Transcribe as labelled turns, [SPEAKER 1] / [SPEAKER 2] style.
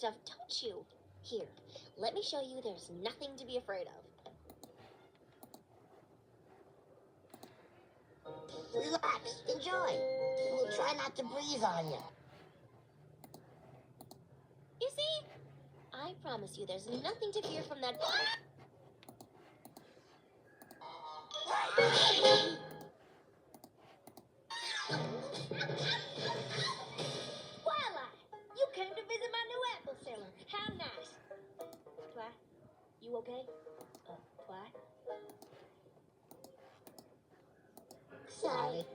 [SPEAKER 1] stuff, don't you? Here, let me show you there's nothing to be afraid of.
[SPEAKER 2] Relax, enjoy. We'll try not to breathe on you.
[SPEAKER 1] You see? I promise you there's nothing to fear from that... Twilight! You came to visit my new apple cellar. How nice. Twi, you okay? Twi?
[SPEAKER 2] Sorry.